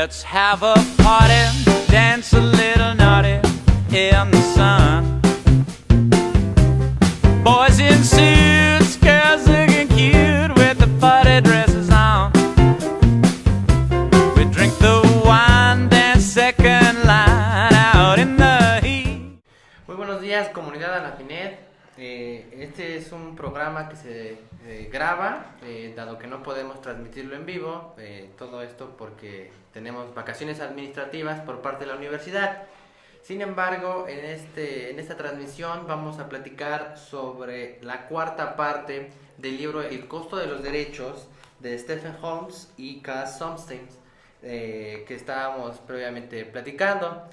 Let's have a party, dance a little naughty in the sun. Boys in suits, girls looking cute with the party dresses on. We drink the wine, dance second line out in the heat. Muy buenos días, comunidad Anafinet. Este es un programa que se graba, dado que no podemos transmitirlo en vivo. Todo esto porque tenemos vacaciones administrativas por parte de la universidad. Sin embargo, en esta transmisión vamos a platicar sobre la cuarta parte del libro El costo de los derechos de Stephen Holmes y Cass Sunstein, que estábamos previamente platicando.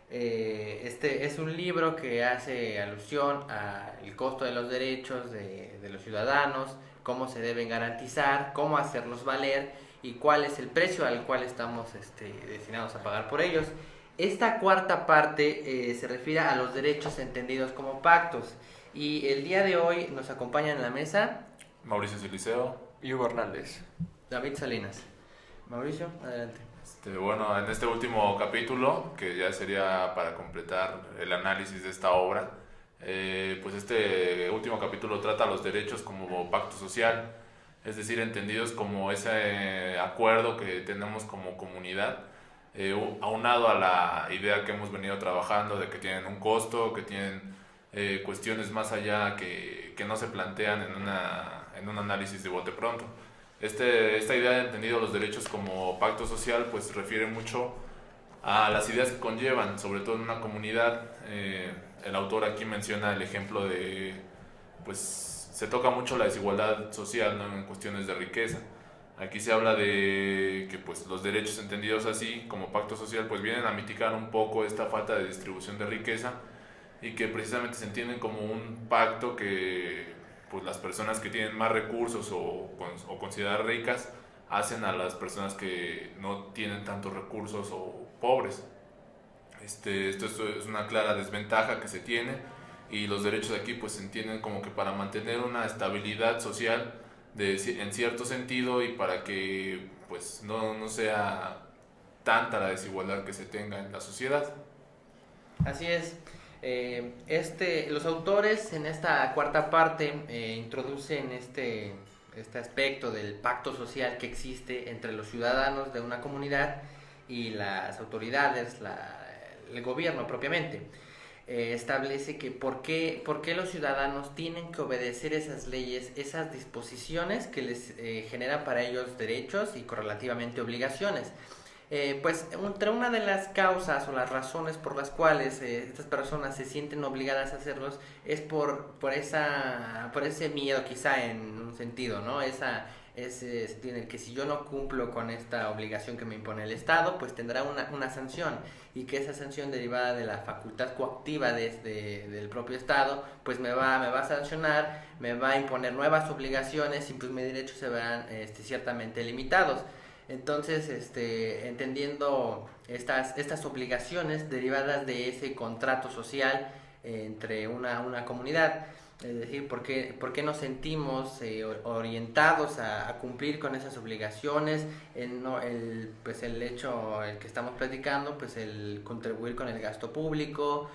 Este es un libro que hace alusión al costo de los derechos de los ciudadanos, cómo se deben garantizar, cómo hacerlos valer y cuál es el precio al cual estamos destinados a pagar por ellos. Esta cuarta parte se refiere a los derechos entendidos como pactos, y el día de hoy nos acompañan en la mesa Mauricio Siliceo y Hugo Hernández. David Salinas. Mauricio, adelante. Bueno, en este último capítulo, que ya sería para completar el análisis de esta obra, pues este último capítulo trata los derechos como pacto social, es decir, entendidos como ese acuerdo que tenemos como comunidad, aunado a la idea que hemos venido trabajando de que tienen un costo, que tienen cuestiones más allá que no se plantean en un análisis de bote pronto. Esta idea de entendido los derechos como pacto social pues refiere mucho a las ideas que conllevan, sobre todo en una comunidad. El autor aquí menciona el ejemplo de, pues se toca mucho la desigualdad social, ¿no?, en cuestiones de riqueza. Aquí se habla de que pues los derechos entendidos así como pacto social pues vienen a mitigar un poco esta falta de distribución de riqueza, y que precisamente se entienden como un pacto que pues las personas que tienen más recursos o consideradas ricas hacen a las personas que no tienen tantos recursos o pobres. Esto es una clara desventaja que se tiene, y los derechos aquí pues se entienden como que para mantener una estabilidad social en cierto sentido, y para que pues no sea tanta la desigualdad que se tenga en la sociedad. Así es. Los autores en esta cuarta parte introducen este aspecto del pacto social que existe entre los ciudadanos de una comunidad y las autoridades, el gobierno propiamente. Establece que por qué los ciudadanos tienen que obedecer esas leyes, esas disposiciones que les generan para ellos derechos y correlativamente obligaciones. Pues entre una de las causas o las razones por las cuales estas personas se sienten obligadas a hacerlos es por ese miedo, quizá, en un sentido, ¿no? Ese sentido en el que si yo no cumplo con esta obligación que me impone el Estado, pues tendrá una sanción, y que esa sanción derivada de la facultad coactiva del propio Estado pues me va a sancionar, me va a imponer nuevas obligaciones, y pues mis derechos se verán ciertamente limitados. Entonces, entendiendo estas obligaciones derivadas de ese contrato social entre una comunidad, es decir, ¿por qué nos sentimos orientados a cumplir con esas obligaciones? El hecho, el que estamos platicando, pues el contribuir con el gasto público,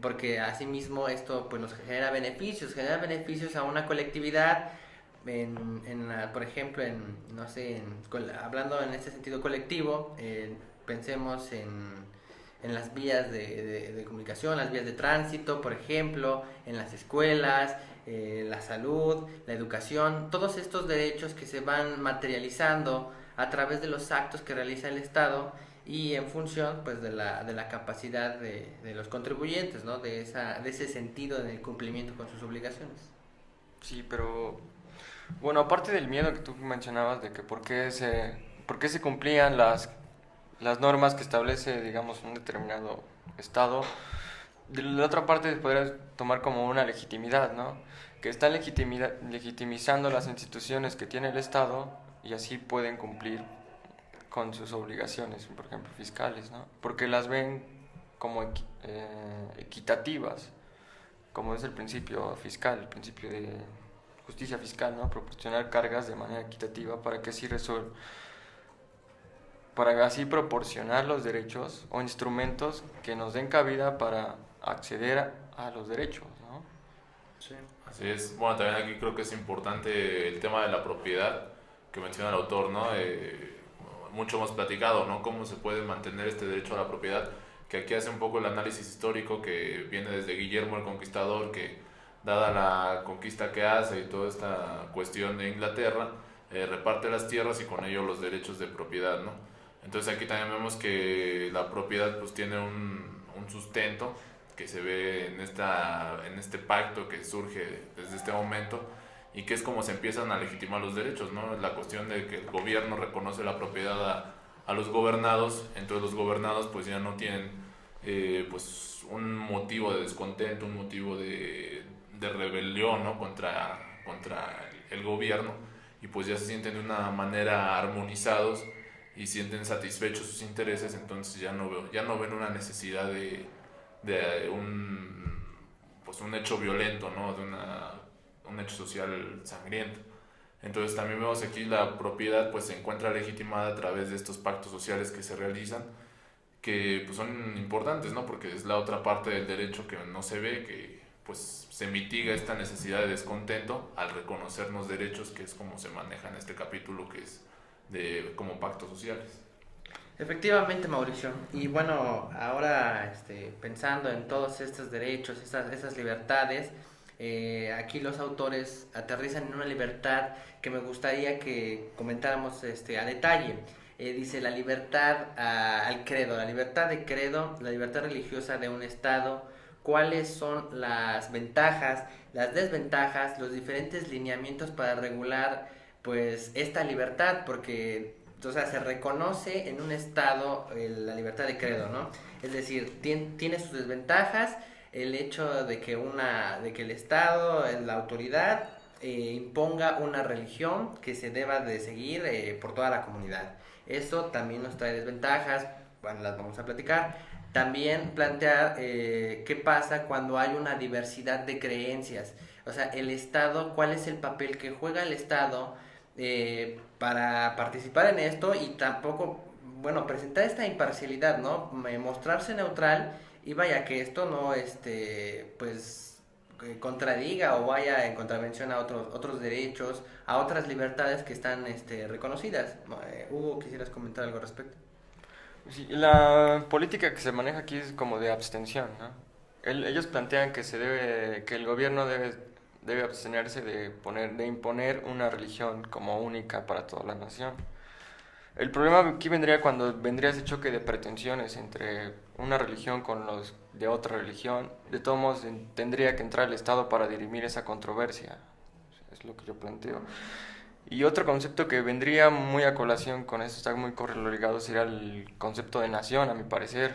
porque asimismo esto pues nos genera beneficios a una colectividad. Por ejemplo, hablando en este sentido colectivo, pensemos en las vías de comunicación, las vías de tránsito, por ejemplo, en las escuelas, la salud, la educación, todos estos derechos que se van materializando a través de los actos que realiza el Estado, y en función pues de la capacidad de los contribuyentes, ¿no?, de ese sentido en el cumplimiento con sus obligaciones. Sí, pero bueno, aparte del miedo que tú mencionabas de que por qué se cumplían las normas que establece, digamos, un determinado estado, de la otra parte podrías tomar como una legitimidad, ¿no? Que están legitimizando las instituciones que tiene el Estado, y así pueden cumplir con sus obligaciones, por ejemplo, fiscales, ¿no? Porque las ven como equitativas, como es el principio fiscal, el principio de justicia fiscal, ¿no? Proporcionar cargas de manera equitativa para que así para así proporcionar los derechos o instrumentos que nos den cabida para acceder a los derechos, ¿no? Sí. Así es. Bueno, también aquí creo que es importante el tema de la propiedad que menciona el autor, ¿no? Mucho hemos platicado, ¿no? Cómo se puede mantener este derecho a la propiedad, que aquí hace un poco el análisis histórico que viene desde Guillermo el Conquistador, que dada la conquista que hace y toda esta cuestión de Inglaterra, reparte las tierras y con ello los derechos de propiedad, ¿no? Entonces aquí también vemos que la propiedad pues tiene un sustento que se ve en este pacto que surge desde este momento y que es como se empiezan a legitimar los derechos, ¿no? La cuestión de que el gobierno reconoce la propiedad a los gobernados, entonces los gobernados pues ya no tienen pues un motivo de descontento, un motivo de rebelión, ¿no? contra el gobierno, y pues ya se sienten de una manera armonizados y sienten satisfechos sus intereses, entonces ya no ven una necesidad de un hecho violento, ¿no? De un hecho social sangriento. Entonces también vemos aquí la propiedad pues se encuentra legitimada a través de estos pactos sociales que se realizan, que pues son importantes, ¿no? Porque es la otra parte del derecho que no se ve, que pues se mitiga esta necesidad de descontento al reconocernos derechos, que es como se maneja en este capítulo, que es como pactos sociales. Efectivamente, Mauricio. Y bueno, ahora pensando en todos estos derechos, esas libertades, aquí los autores aterrizan en una libertad que me gustaría que comentáramos a detalle. Dice la libertad al credo, la libertad de credo, la libertad religiosa de un Estado, cuáles son las ventajas, las desventajas, los diferentes lineamientos para regular pues esta libertad, porque o sea, se reconoce en un Estado la libertad de credo, ¿no? Es decir, tiene sus desventajas el hecho de que el Estado, la autoridad, imponga una religión que se deba de seguir por toda la comunidad. Eso también nos trae desventajas, bueno, las vamos a platicar. También plantear qué pasa cuando hay una diversidad de creencias. O sea, el Estado, ¿cuál es el papel que juega el Estado para participar en esto? Y tampoco, bueno, presentar esta imparcialidad, ¿no? Mostrarse neutral y vaya que esto no, pues, contradiga o vaya en contravención a otros derechos, a otras libertades que están reconocidas. Hugo, ¿quisieras comentar algo al respecto? Sí, la política que se maneja aquí es como de abstención, ¿no? Ellos plantean que que el gobierno debe abstenerse de imponer una religión como única para toda la nación. El problema aquí vendría cuando vendría ese choque de pretensiones entre una religión con los de otra religión. De todos modos, tendría que entrar el Estado para dirimir esa controversia. Es lo que yo planteo. Y otro concepto que vendría muy a colación con eso, está muy correlacionado, sería el concepto de nación, a mi parecer,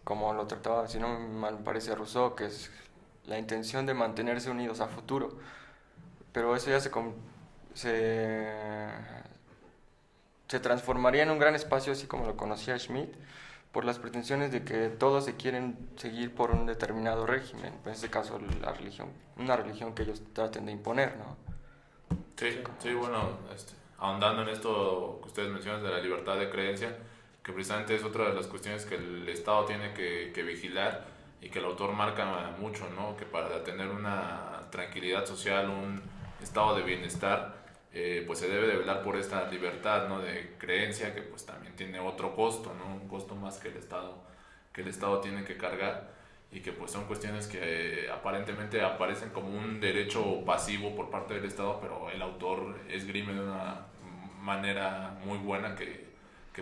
como lo trataba, si no mal parece, Rousseau, que es la intención de mantenerse unidos a futuro. Pero eso ya se transformaría en un gran espacio, así como lo conocía Schmitt, por las pretensiones de que todos se quieren seguir por un determinado régimen, en este caso la religión, una religión que ellos traten de imponer, ¿no? Sí, bueno, ahondando en esto que ustedes mencionan de la libertad de creencia, que precisamente es otra de las cuestiones que el Estado tiene que vigilar y que el autor marca mucho, ¿no? Que para tener una tranquilidad social, un estado de bienestar, pues se debe de velar por esta libertad, ¿no? De creencia, que pues también tiene otro costo, ¿no? Un costo más que el Estado tiene que cargar, y que pues son cuestiones que aparentemente aparecen como un derecho pasivo por parte del Estado, pero el autor esgrime de una manera muy buena que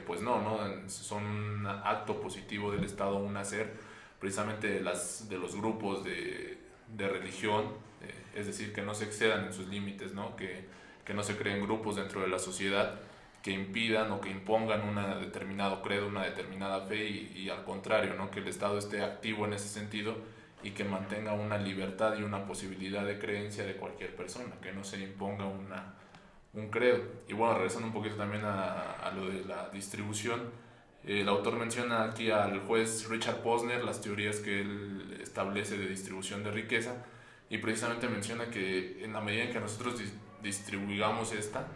pues no, son un acto positivo del Estado, un hacer precisamente de los grupos de religión, es decir, que no se excedan en sus límites, ¿no? Que no se creen grupos dentro de la sociedad que impidan o que impongan un determinado credo, una determinada fe, y al contrario, ¿no? Que el Estado esté activo en ese sentido y que mantenga una libertad y una posibilidad de creencia de cualquier persona, que no se imponga un credo. Y bueno, regresando un poquito también a lo de la distribución, el autor menciona aquí al juez Richard Posner, las teorías que él establece de distribución de riqueza, y precisamente menciona que en la medida en que nosotros distribuyamos esta,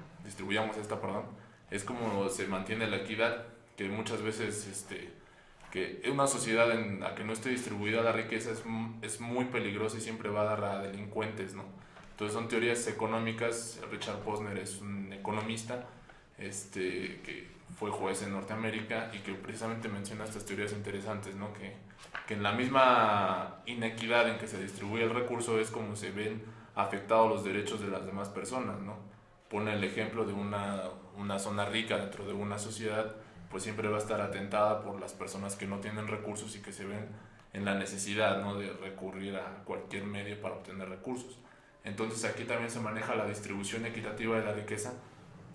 es como se mantiene la equidad, que muchas veces que una sociedad en la que no esté distribuida la riqueza es muy peligrosa y siempre va a dar a delincuentes, ¿no? Entonces son teorías económicas. Richard Posner es un economista que fue juez en Norteamérica y que precisamente menciona estas teorías interesantes, ¿no? Que en la misma inequidad en que se distribuye el recurso es como se ven afectados los derechos de las demás personas, ¿no? Pone el ejemplo de una zona rica dentro de una sociedad, pues siempre va a estar atentada por las personas que no tienen recursos y que se ven en la necesidad, ¿no?, de recurrir a cualquier medio para obtener recursos. Entonces aquí también se maneja la distribución equitativa de la riqueza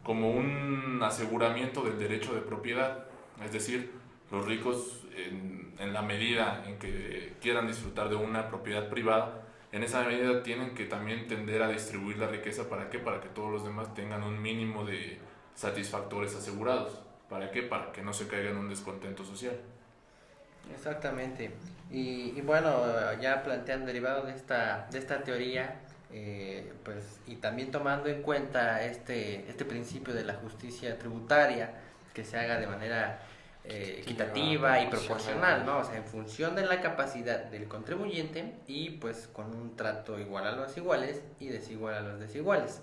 como un aseguramiento del derecho de propiedad, es decir, los ricos en la medida en que quieran disfrutar de una propiedad privada, en esa medida tienen que también tender a distribuir la riqueza. ¿Para qué? Para que todos los demás tengan un mínimo de satisfactores asegurados. ¿Para qué? Para que no se caiga en un descontento social. Exactamente. Y bueno, ya planteando derivado de esta teoría, pues, y también tomando en cuenta este principio de la justicia tributaria, que se haga de manera equitativa y proporcional, ¿no? O sea, en función de la capacidad del contribuyente y pues con un trato igual a los iguales y desigual a los desiguales.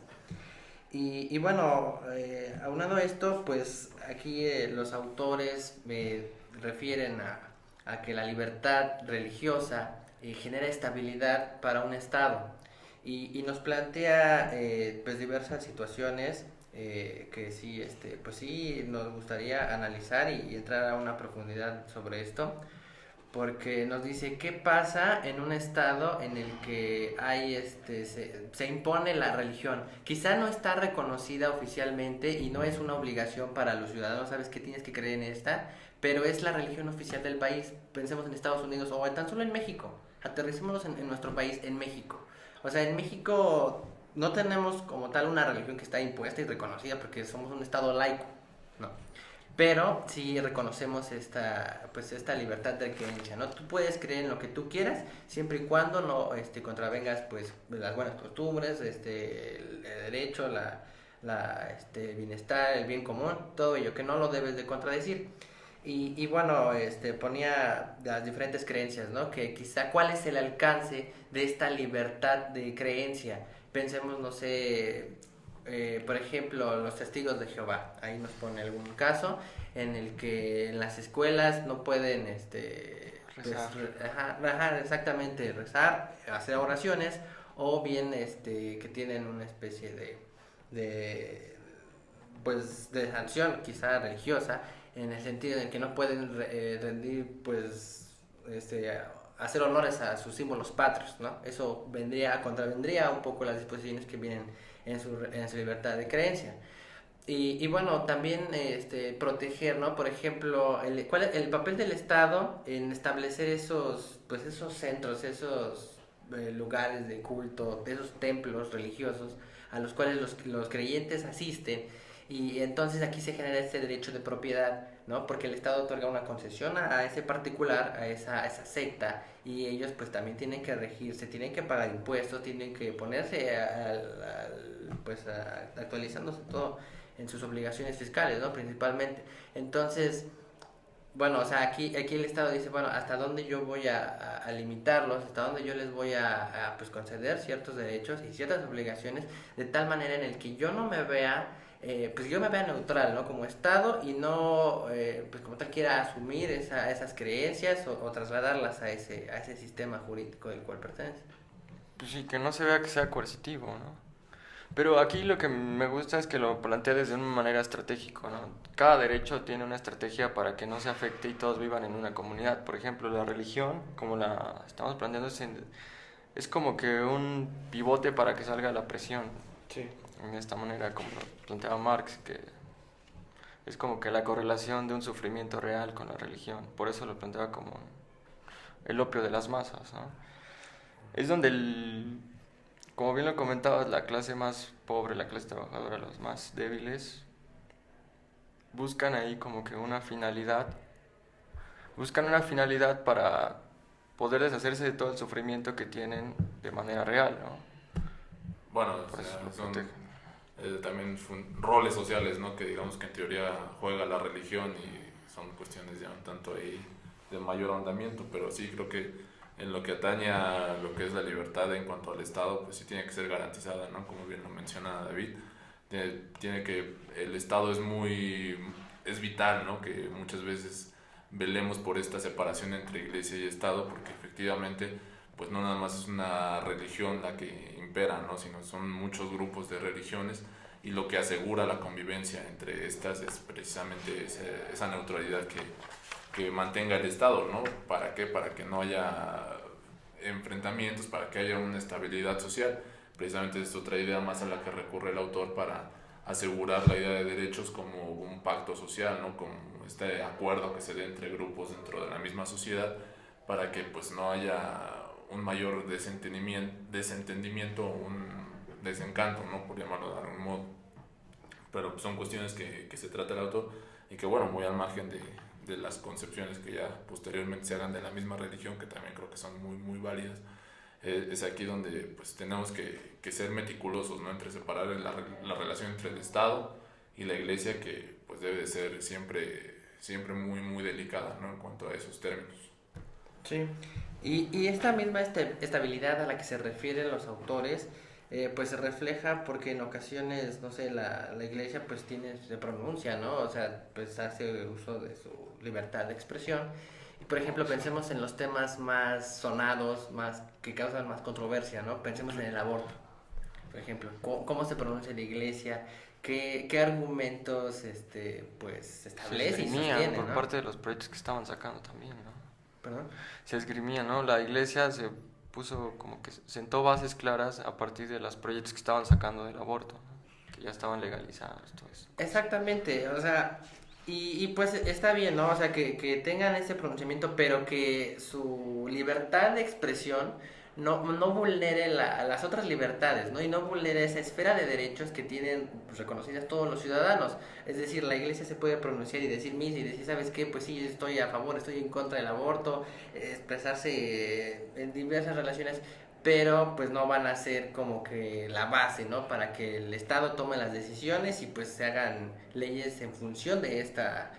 Y bueno, aunado a esto, pues aquí los autores refieren a que la libertad religiosa genera estabilidad para un Estado y nos plantea pues diversas situaciones que sí, pues sí nos gustaría analizar y entrar a una profundidad sobre esto, porque nos dice qué pasa en un estado en el que hay se impone la religión. Quizá no está reconocida oficialmente y no es una obligación para los ciudadanos, sabes que tienes que creer en esta, pero es la religión oficial del país. Pensemos en Estados Unidos o tan solo en México. Aterricémonos en nuestro país, en México. O sea, en México no tenemos como tal una religión que está impuesta y reconocida porque somos un estado laico, ¿no? Pero sí reconocemos esta libertad de creencia, ¿no? Tú puedes creer en lo que tú quieras, siempre y cuando no contravengas pues las buenas costumbres, el derecho, el bienestar, el bien común, todo ello, que no lo debes de contradecir. Y bueno, ponía las diferentes creencias, ¿no? Que quizá cuál es el alcance de esta libertad de creencia. Pensemos, no sé, por ejemplo, los testigos de Jehová. Ahí nos pone algún caso en el que en las escuelas no pueden rezar. Pues, exactamente, rezar, hacer oraciones, o bien que tienen una especie de pues de sanción quizá religiosa, en el sentido de que no pueden rendir pues hacer honores a sus símbolos patrios, ¿no? Eso contravendría un poco las disposiciones que vienen en su libertad de creencia. Y bueno, también proteger, ¿no? Por ejemplo, ¿cuál es el papel del Estado en establecer esos centros, esos lugares de culto, esos templos religiosos a los cuales los creyentes asisten? Y entonces aquí se genera este derecho de propiedad, ¿no? Porque el Estado otorga una concesión a ese particular, a esa secta, y ellos pues también tienen que regirse, tienen que pagar impuestos, tienen que ponerse actualizándose todo en sus obligaciones fiscales, ¿no? Principalmente. Entonces, bueno, o sea, aquí el Estado dice, bueno, hasta dónde yo voy a limitarlos, hasta dónde yo les voy a pues conceder ciertos derechos y ciertas obligaciones, de tal manera en el que yo no me vea pues yo me vea neutral, ¿no? Como Estado, y no pues como tal quiera asumir esas creencias o trasladarlas a ese sistema jurídico del cual pertenece. Pues sí, que no se vea que sea coercitivo, ¿no? Pero aquí lo que me gusta es que lo plantea desde una manera estratégica, ¿no? Cada derecho tiene una estrategia para que no se afecte y todos vivan en una comunidad. Por ejemplo, la religión, como la estamos planteando, es como que un pivote para que salga la presión. Sí. En esta manera, como lo planteaba Marx, que es como que la correlación de un sufrimiento real con la religión. Por eso lo planteaba como el opio de las masas, ¿no? Es donde, como bien lo comentabas, la clase más pobre, la clase trabajadora, los más débiles, buscan ahí como que una finalidad para poder deshacerse de todo el sufrimiento que tienen de manera real, ¿no? Bueno, Por eso lo son protegen. también roles sociales, ¿no? Que digamos que en teoría juega la religión y son cuestiones ya un tanto ahí de mayor ahondamiento, pero sí creo que en lo que atañe a lo que es la libertad en cuanto al Estado, pues sí tiene que ser garantizada, ¿no? Como bien lo menciona David, tiene que, el Estado es vital, ¿no? Que muchas veces velemos por esta separación entre iglesia y Estado, porque efectivamente, pues no nada más es una religión la que impera, ¿no? Sino son muchos grupos de religiones, y lo que asegura la convivencia entre estas es precisamente esa neutralidad que mantenga el Estado, ¿no? ¿Para qué? Para que no haya enfrentamientos, para que haya una estabilidad social. Precisamente es otra idea más a la que recurre el autor para asegurar la idea de derechos como un pacto social, ¿no? Como este acuerdo que se dé entre grupos dentro de la misma sociedad, para que pues no haya un mayor desentendimiento, un desencanto, ¿no? Por llamarlo de algún modo. Pero son cuestiones que se trata el autor, y que bueno, muy al margen de las concepciones que ya posteriormente se hagan de la misma religión, que también creo que son muy válidas. Es aquí donde pues tenemos que ser meticulosos, ¿no? Entre separar la relación entre el Estado y la Iglesia, que pues debe de ser siempre muy delicada, ¿no? En cuanto a esos términos. Sí, y esta misma estabilidad a la que se refieren los autores, pues se refleja porque en ocasiones, no sé, la iglesia pues se pronuncia, ¿no? O sea, pues hace uso de su libertad de expresión. Y por ejemplo, pensemos en los temas más sonados, que causan más controversia, ¿no? Pensemos en el aborto, por ejemplo. ¿Cómo se pronuncia la iglesia? ¿Qué argumentos pues se establece y esgrimían sostiene, por ¿no? parte de los proyectos que estaban sacando también, ¿no? ¿Perdón? Se esgrimía, ¿no? La iglesia se puso como que sentó bases claras a partir de los proyectos que estaban sacando del aborto, ¿no? Que ya estaban legalizados, todo eso. Exactamente, o sea, y pues está bien, ¿no? O sea, que tengan ese pronunciamiento, pero que su libertad de expresión no vulnere las otras libertades, ¿no? Y no vulnere esa esfera de derechos que tienen pues, reconocidas todos los ciudadanos. Es decir, la iglesia se puede pronunciar y decir misa y decir, ¿sabes qué? Pues sí, estoy a favor, estoy en contra del aborto, expresarse en diversas relaciones, pero pues no van a ser como que la base, ¿no? Para que el Estado tome las decisiones y pues se hagan leyes en función de esta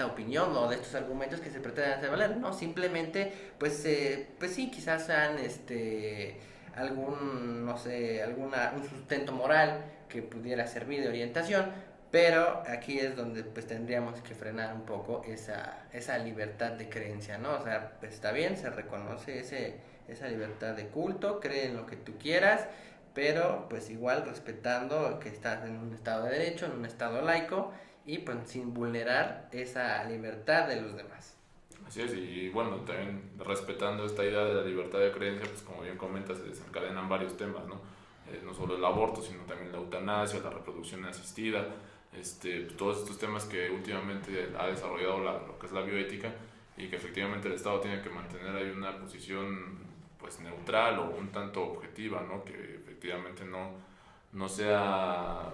opinión o de estos argumentos que se pretenden hacer valer, ¿no? Simplemente, pues sí, quizás sean no sé, un sustento moral que pudiera servir de orientación, pero aquí es donde pues tendríamos que frenar un poco esa libertad de creencia, ¿no? O sea, pues, está bien, se reconoce esa libertad de culto, cree en lo que tú quieras, pero pues igual respetando que estás en un estado de derecho, en un estado laico, y pues sin vulnerar esa libertad de los demás. Así es, y bueno, también respetando esta idea de la libertad de creencia, pues como bien comentas, se desencadenan varios temas, ¿no? No solo el aborto, sino también la eutanasia, la reproducción asistida, pues, todos estos temas que últimamente ha desarrollado lo que es la bioética, y que efectivamente el Estado tiene que mantener ahí una posición pues neutral o un tanto objetiva, ¿no? Que efectivamente no sea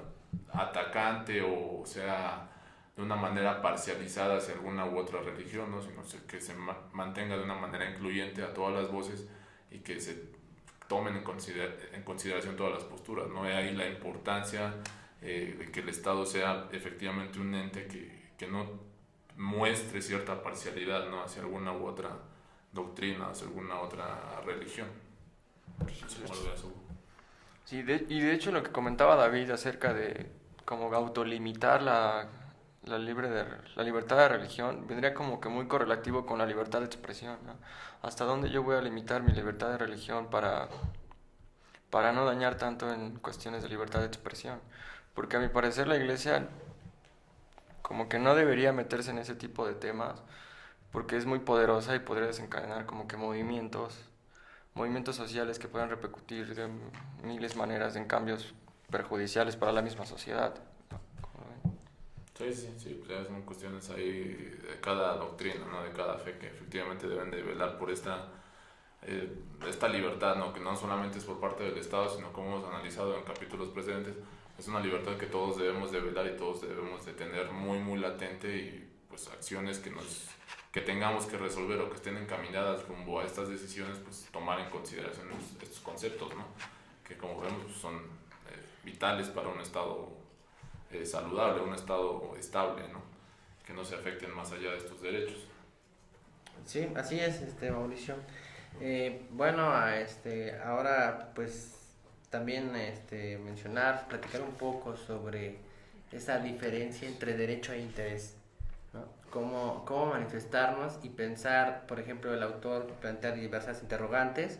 atacante o sea de una manera parcializada hacia alguna u otra religión, ¿no? Sino que se mantenga de una manera incluyente a todas las voces, y que se tomen en consideración todas las posturas, ¿no? Hay ahí la importancia de que el Estado sea efectivamente un ente que no muestre cierta parcialidad, ¿no? Hacia alguna u otra doctrina, hacia alguna otra religión. Sí, y de hecho lo que comentaba David acerca de como autolimitar la libertad de religión vendría como que muy correlativo con la libertad de expresión, ¿no? ¿Hasta dónde yo voy a limitar mi libertad de religión para no dañar tanto en cuestiones de libertad de expresión? Porque a mi parecer la iglesia como que no debería meterse en ese tipo de temas, porque es muy poderosa y podría desencadenar como que movimientos sociales que puedan repercutir de miles de maneras en cambios perjudiciales para la misma sociedad. Sí, pues ya son cuestiones ahí de cada doctrina, ¿no? De cada fe, que efectivamente deben de velar por esta libertad, ¿no? Que no solamente es por parte del Estado, sino como hemos analizado en capítulos precedentes, es una libertad que todos debemos de velar y todos debemos de tener muy latente, y pues acciones que tengamos que resolver o que estén encaminadas rumbo a estas decisiones, pues tomar en consideración estos conceptos, ¿no? Que como vemos pues, son vitales para un estado saludable, un estado estable, ¿no? Que no se afecten más allá de estos derechos. Sí, así es, Mauricio. Bueno, ahora pues también platicar un poco sobre esa diferencia entre derecho e interés, ¿no? Cómo manifestarnos y pensar. Por ejemplo, el autor plantea diversas interrogantes.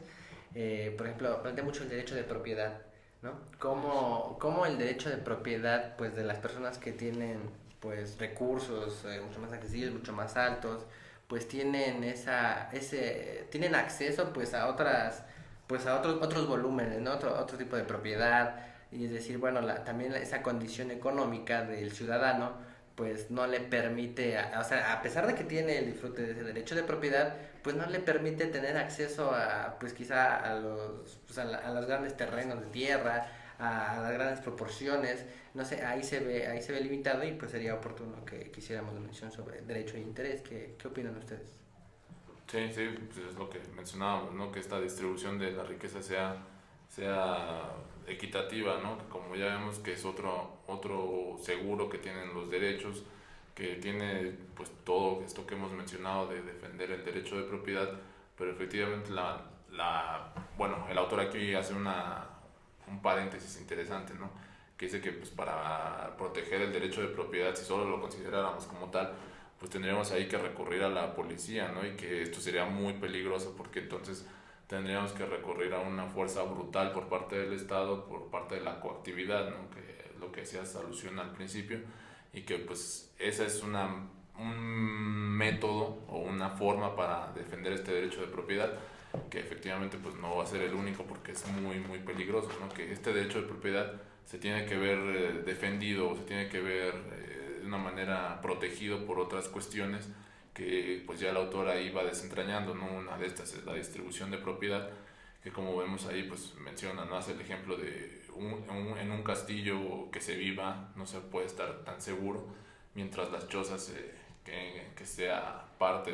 Por ejemplo, plantea mucho el derecho de propiedad, ¿no? Cómo el derecho de propiedad, pues, de las personas que tienen, pues, recursos mucho más accesibles, mucho más altos, pues tienen tienen acceso, pues, a otros volúmenes, ¿no? Otro tipo de propiedad. Y es decir, bueno, también esa condición económica del ciudadano, pues no le permite, o sea, a pesar de que tiene el disfrute de ese derecho de propiedad, pues no le permite tener acceso a, pues quizá a los grandes terrenos de tierra, a las grandes proporciones. No sé, ahí se ve limitado, y pues sería oportuno que quisiéramos una mención sobre derecho e interés. ¿Qué opinan ustedes? Sí, sí, pues es lo que mencionábamos, ¿no? Que esta distribución de la riqueza sea equitativa, ¿no? Que como ya vemos que es otro seguro que tienen los derechos, que tiene pues todo esto que hemos mencionado de defender el derecho de propiedad, pero efectivamente bueno, el autor aquí hace un paréntesis interesante, ¿no? Que dice que pues para proteger el derecho de propiedad, si solo lo consideráramos como tal, pues tendríamos ahí que recurrir a la policía, ¿no? Y que esto sería muy peligroso, porque entonces tendríamos que recurrir a una fuerza brutal por parte del Estado, por parte de la coactividad, ¿no? Que es lo que hacías alusión al principio, y que pues esa es un método o una forma para defender este derecho de propiedad, que efectivamente pues no va a ser el único, porque es muy muy peligroso, ¿no? Que este derecho de propiedad se tiene que ver defendido, se tiene que ver de una manera protegido por otras cuestiones que pues ya el autor ahí va desentrañando, ¿no? Una de estas es la distribución de propiedad, que como vemos ahí pues menciona, ¿no? Hace el ejemplo de en un castillo que se viva no se puede estar tan seguro, mientras las chozas que sea parte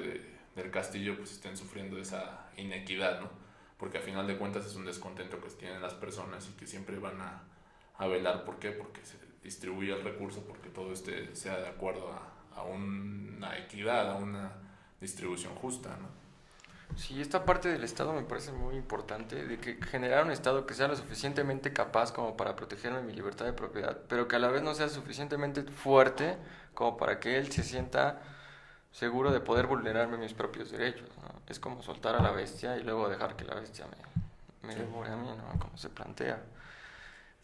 del castillo pues estén sufriendo esa inequidad, ¿no? Porque a final de cuentas es un descontento que tienen las personas, y que siempre van a velar. ¿Por qué? Porque se distribuye el recurso, porque todo sea de acuerdo a una equidad, a una distribución justa, ¿no? Sí, esta parte del Estado me parece muy importante, de que generar un Estado que sea lo suficientemente capaz como para protegerme mi libertad de propiedad, pero que a la vez no sea suficientemente fuerte como para que él se sienta seguro de poder vulnerarme mis propios derechos, ¿no? Es como soltar a la bestia y luego dejar que la bestia me devore a mí, ¿no? Como se plantea.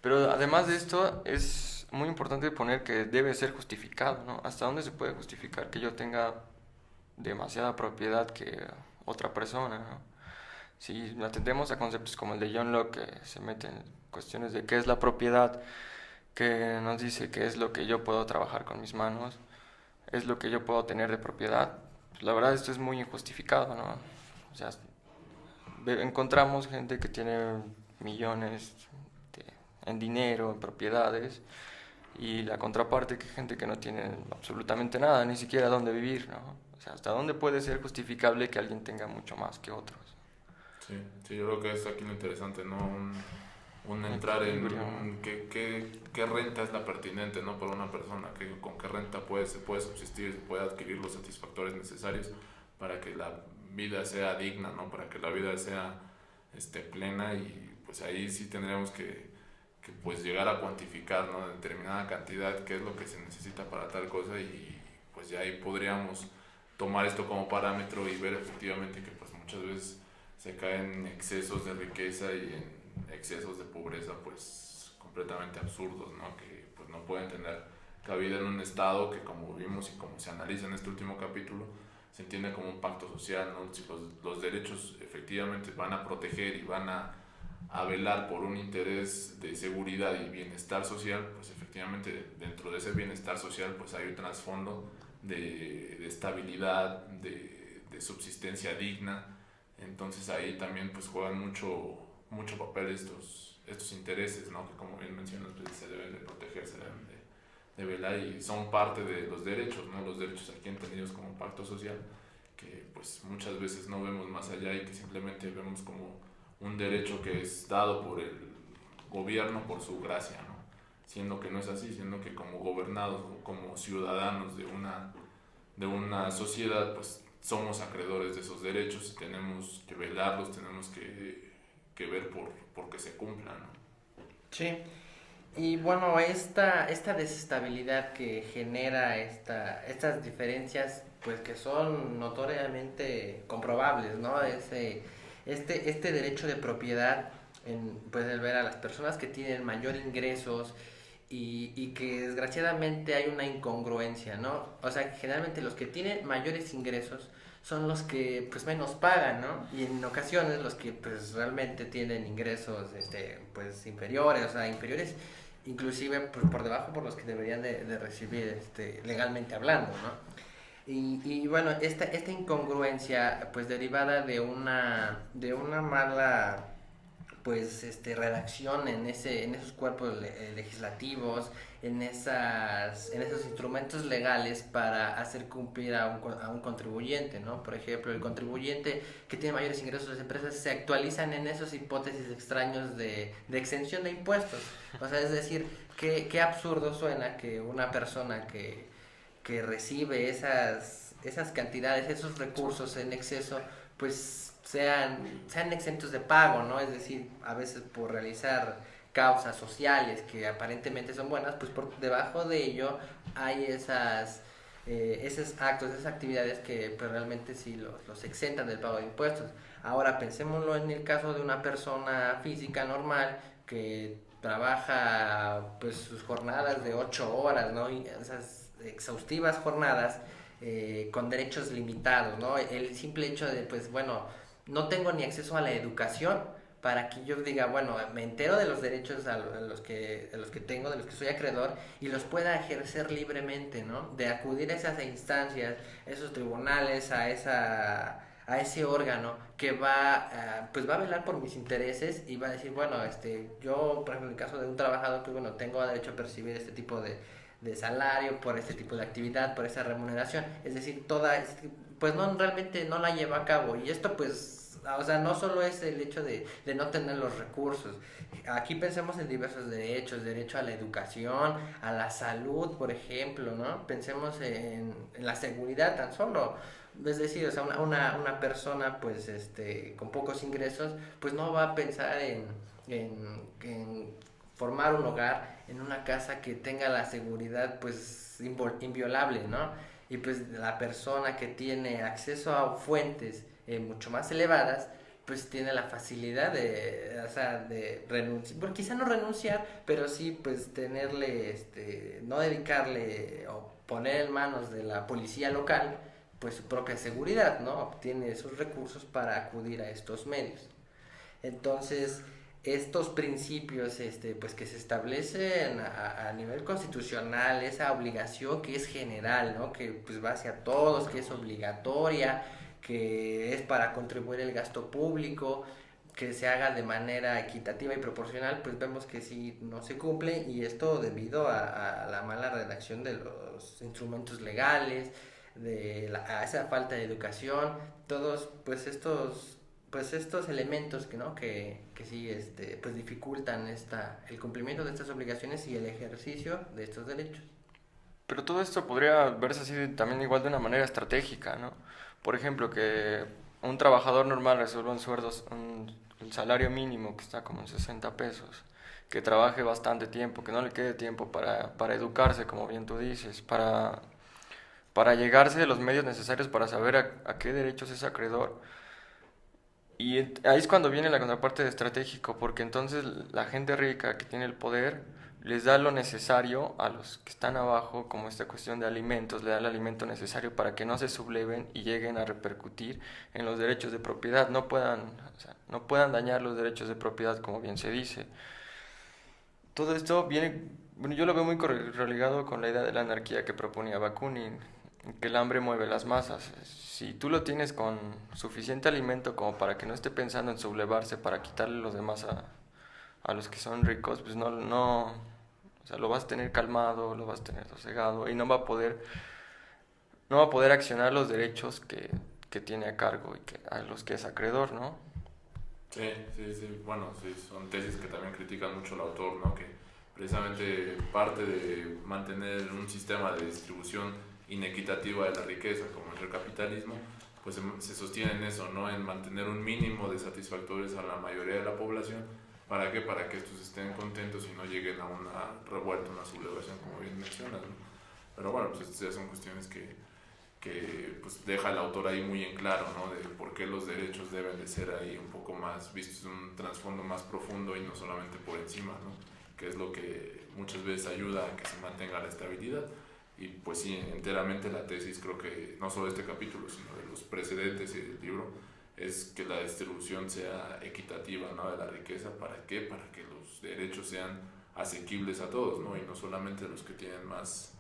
Pero además de esto, es muy importante poner que debe ser justificado, ¿no? ¿Hasta dónde se puede justificar que yo tenga demasiada propiedad que otra persona, ¿no? Si atendemos a conceptos como el de John Locke, que se meten en cuestiones de qué es la propiedad, que nos dice qué es lo que yo puedo trabajar con mis manos, es lo que yo puedo tener de propiedad, pues la verdad esto es muy injustificado, ¿no? O sea, encontramos gente que tiene millones en dinero, en propiedades, y la contraparte que gente que no tiene absolutamente nada, ni siquiera dónde vivir, ¿no? O sea, ¿hasta dónde puede ser justificable que alguien tenga mucho más que otros? Sí, sí, yo creo que es aquí lo interesante, ¿no? Un entrar en qué renta es la pertinente, ¿no? Para una persona, con qué renta se puede subsistir, se puede adquirir los satisfactores necesarios para que la vida sea digna, ¿no? Para que la vida sea plena, y pues ahí sí tendríamos que pues llegar a cuantificar, ¿no? Determinada cantidad, qué es lo que se necesita para tal cosa, y pues ya ahí podríamos tomar esto como parámetro y ver efectivamente que pues muchas veces se caen en excesos de riqueza y en excesos de pobreza pues completamente absurdos, ¿no? Que pues no pueden tener cabida en un estado que, como vimos y como se analiza en este último capítulo, se entiende como un pacto social, ¿no? Si los derechos efectivamente van a proteger y van a velar por un interés de seguridad y bienestar social, pues efectivamente dentro de ese bienestar social pues hay un trasfondo de estabilidad, de subsistencia digna. Entonces ahí también pues juegan mucho papel estos intereses, ¿no? Que como bien mencionas pues se deben de proteger, se deben de velar, y son parte de los derechos, ¿no? Los derechos aquí entendidos como pacto social, que pues muchas veces no vemos más allá y que simplemente vemos como un derecho que es dado por el gobierno por su gracia, ¿no? siendo que no es así, siendo que como gobernados, como ciudadanos de una sociedad, pues somos acreedores de esos derechos y tenemos que velarlos, tenemos que ver por que se cumplan, ¿no? Sí. Y bueno, esta desestabilidad que genera estas diferencias, pues que son notoriamente comprobables, ¿no? Este derecho de propiedad, pues el ver a las personas que tienen mayor ingresos y que desgraciadamente hay una incongruencia, ¿no? O sea, que generalmente los que tienen mayores ingresos son los que pues menos pagan, ¿no? Y en ocasiones los que pues realmente tienen ingresos pues inferiores, o sea, inferiores inclusive pues, por debajo por los que deberían de recibir legalmente hablando, ¿no? Y bueno, esta incongruencia pues derivada de una mala pues redacción en esos cuerpos legislativos, en esos instrumentos legales para hacer cumplir a un contribuyente, ¿no? Por ejemplo, el contribuyente que tiene mayores ingresos, las empresas se actualizan en esas hipótesis extraños de exención de impuestos. O sea, es decir, qué absurdo suena que una persona que recibe esas cantidades, esos recursos en exceso, pues sean exentos de pago, ¿no? Es decir, a veces por realizar causas sociales que aparentemente son buenas, pues por debajo de ello hay esos actos, esas actividades que pues, realmente sí los exentan del pago de impuestos. Ahora pensémoslo en el caso de una persona física normal que trabaja pues sus jornadas de 8 horas, ¿no? Y esas exhaustivas jornadas con derechos limitados, ¿no? El simple hecho de, pues bueno, no tengo ni acceso a la educación para que yo diga, bueno, me entero de los derechos a los que tengo, de los que soy acreedor y los pueda ejercer libremente, ¿no? De acudir a esas instancias, a esos tribunales, a ese órgano que pues va a velar por mis intereses y va a decir, bueno, yo, por ejemplo, en el caso de un trabajador, pues bueno, tengo derecho a percibir este tipo de salario por este tipo de actividad, por esa remuneración, es decir, pues no, realmente no la lleva a cabo y esto pues, o sea, no solo es el hecho de no tener los recursos, aquí pensemos en diversos derechos, derecho a la educación, a la salud, por ejemplo, ¿no? Pensemos en la seguridad tan solo, es decir, o sea, una persona pues con pocos ingresos, pues no va a pensar en formar un hogar en una casa que tenga la seguridad pues inviolable, ¿no? Y pues la persona que tiene acceso a fuentes mucho más elevadas, pues tiene la facilidad de renunciar, bueno, quizá no renunciar, pero sí pues no dedicarle o poner en manos de la policía local pues su propia seguridad, ¿no? Obtiene esos recursos para acudir a estos medios. Entonces, estos principios pues que se establecen a nivel constitucional, esa obligación que es general, ¿no? Que pues va hacia todos, que es obligatoria, que es para contribuir el gasto público, que se haga de manera equitativa y proporcional, pues vemos que sí no se cumple y esto debido a la mala redacción de los instrumentos legales, a esa falta de educación, todos pues estos elementos que sí pues dificultan el cumplimiento de estas obligaciones y el ejercicio de estos derechos. Pero todo esto podría verse así también igual de una manera estratégica, ¿no? Por ejemplo, que un trabajador normal reciba el salario mínimo que está como en 60 pesos, que trabaje bastante tiempo, que no le quede tiempo para educarse, como bien tú dices, para llegarse de los medios necesarios para saber a qué derechos es acreedor. Y ahí es cuando viene la contraparte de estratégico, porque entonces la gente rica que tiene el poder les da lo necesario a los que están abajo, como esta cuestión de alimentos, le da el alimento necesario para que no se subleven y lleguen a repercutir en los derechos de propiedad, no puedan dañar los derechos de propiedad, como bien se dice. Todo esto bueno, yo lo veo muy religado con la idea de la anarquía que proponía Bakunin, que el hambre mueve las masas. Si tú lo tienes con suficiente alimento como para que no esté pensando en sublevarse para quitarle los demás a los que son ricos, pues no, o sea, lo vas a tener calmado, lo vas a tener sosegado y no va a poder accionar los derechos que tiene a cargo y a los que es acreedor, ¿no? Sí, bueno, sí, son tesis que también critican mucho el autor, ¿no? Que precisamente parte de mantener un sistema de distribución inequitativa de la riqueza, como es el capitalismo, pues se sostiene en eso, ¿no? En mantener un mínimo de satisfactores a la mayoría de la población. ¿Para qué? Para que estos estén contentos y no lleguen a una revuelta, una sublevación, como bien mencionas, ¿no? Pero bueno, pues estas ya son cuestiones que pues deja el autor ahí muy en claro, ¿no? De por qué los derechos deben de ser ahí un poco más vistos en un trasfondo más profundo y no solamente por encima, ¿no? Que es lo que muchas veces ayuda a que se mantenga la estabilidad. Y pues sí, enteramente la tesis, creo que no solo de este capítulo, sino de los precedentes y del libro, es que la distribución sea equitativa, ¿no? De la riqueza. ¿Para qué? Para que los derechos sean asequibles a todos, ¿no? Y no solamente a los que tienen más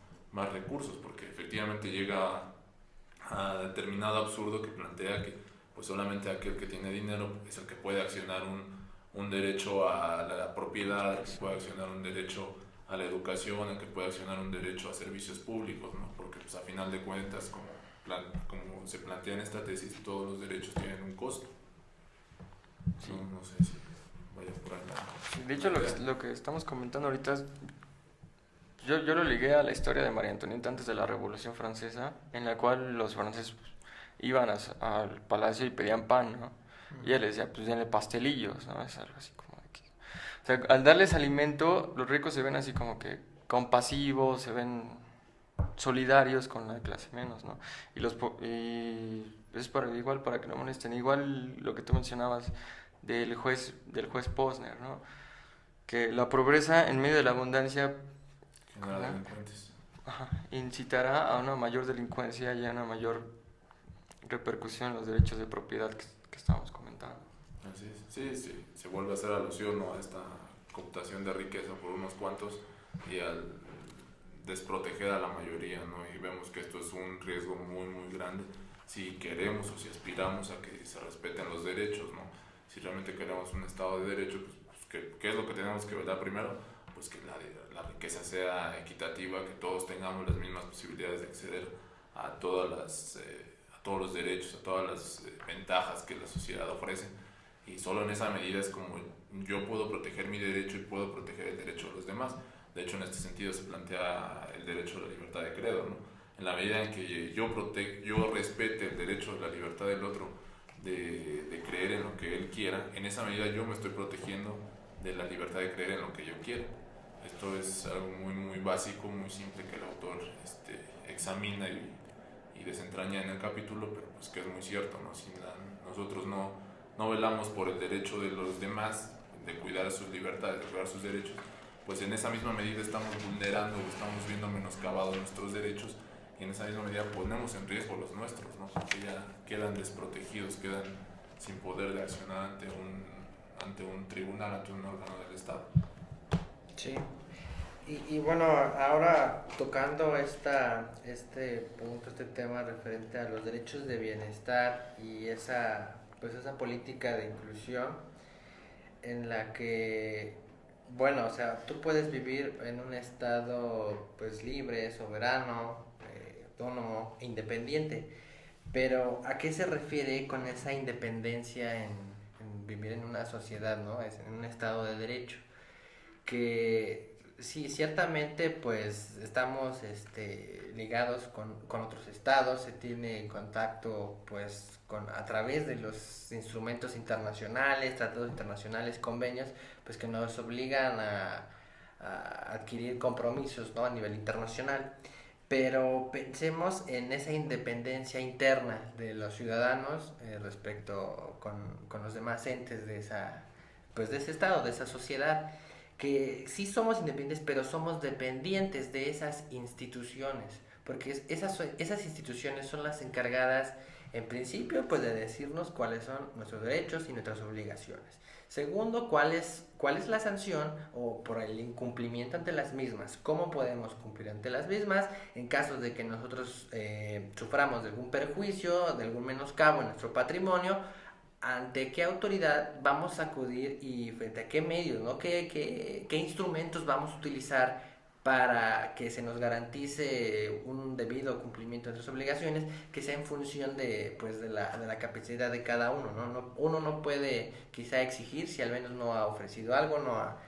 recursos, porque efectivamente llega a determinado absurdo que plantea que pues solamente aquel que tiene dinero es el que puede accionar un derecho a la propiedad, el que puede accionar un derecho a la educación, el que puede accionar un derecho a servicios públicos, ¿no? Porque pues a final de cuentas, como se plantea en esta tesis, todos los derechos tienen un costo. Sí. No sé si vaya por ahí. Sí, de hecho, lo que estamos comentando ahorita es, yo lo ligué a la historia de María Antonieta antes de la Revolución Francesa, en la cual los franceses pues, iban al palacio y pedían pan, ¿no? Y ella les decía, pues denle pastelillos, ¿no? Es algo así como de que... O sea, al darles alimento, los ricos se ven así como que compasivos, se ven solidarios con la clase menos, ¿no? Y es igual para que no molesten. Igual lo que tú mencionabas del juez Posner, ¿no? Que la pobreza en medio de la abundancia Generar delincuentes. incitará a una mayor delincuencia y a una mayor repercusión en los derechos de propiedad que estábamos comentando. Así es. Sí, se vuelve a hacer alusión, ¿no? A esta cooptación de riqueza por unos cuantos y al desproteger a la mayoría, ¿no? Y vemos que esto es un riesgo muy, muy grande si queremos o si aspiramos a que se respeten los derechos, ¿no? Si realmente queremos un Estado de Derecho, pues ¿qué es lo que tenemos que velar primero? Pues que la riqueza sea equitativa, que todos tengamos las mismas posibilidades de acceder a todos los derechos, a todas las ventajas que la sociedad ofrece. Y solo en esa medida es como yo puedo proteger mi derecho y puedo proteger el derecho de los demás. De hecho, en este sentido se plantea el derecho a la libertad de credo, ¿no? En la medida en que yo respete el derecho de la libertad del otro de creer en lo que él quiera, en esa medida yo me estoy protegiendo de la libertad de creer en lo que yo quiero. Esto es algo muy, muy básico, muy simple que el autor examina y desentraña en el capítulo, pero pues que es muy cierto, ¿no? Si nosotros no velamos por el derecho de los demás, de cuidar sus libertades, de cuidar sus derechos, pues en esa misma medida estamos vulnerando, estamos viendo menoscabados nuestros derechos y en esa misma medida ponemos en riesgo los nuestros, ¿no? Porque ya quedan desprotegidos, quedan sin poder de accionar ante un tribunal, ante un órgano del Estado. Sí. Y bueno, ahora tocando este punto, este tema referente a los derechos de bienestar y esa política de inclusión en la que, bueno, o sea, tú puedes vivir en un estado pues libre, soberano, autónomo, independiente, pero ¿a qué se refiere con esa independencia en vivir en una sociedad, ¿no? En un estado de derecho? Que sí, ciertamente pues estamos ligados con otros estados, se tiene contacto pues a través de los instrumentos internacionales, tratados internacionales, convenios, pues que nos obligan a adquirir compromisos, ¿no? A nivel internacional. Pero pensemos en esa independencia interna de los ciudadanos respecto con los demás entes de ese estado, de esa sociedad, que sí somos independientes, pero somos dependientes de esas instituciones, porque esas instituciones son las encargadas, en principio, pues de decirnos cuáles son nuestros derechos y nuestras obligaciones. Segundo, cuál es la sanción o por el incumplimiento ante las mismas. ¿Cómo podemos cumplir ante las mismas en caso de que nosotros suframos de algún perjuicio, de algún menoscabo en nuestro patrimonio? ¿Ante qué autoridad vamos a acudir y frente a qué medios, ¿no? ¿Qué instrumentos vamos a utilizar para que se nos garantice un debido cumplimiento de nuestras obligaciones, que sea en función de, pues, de la capacidad de cada uno, ¿no? Uno no puede quizá exigir si al menos no ha ofrecido algo, ha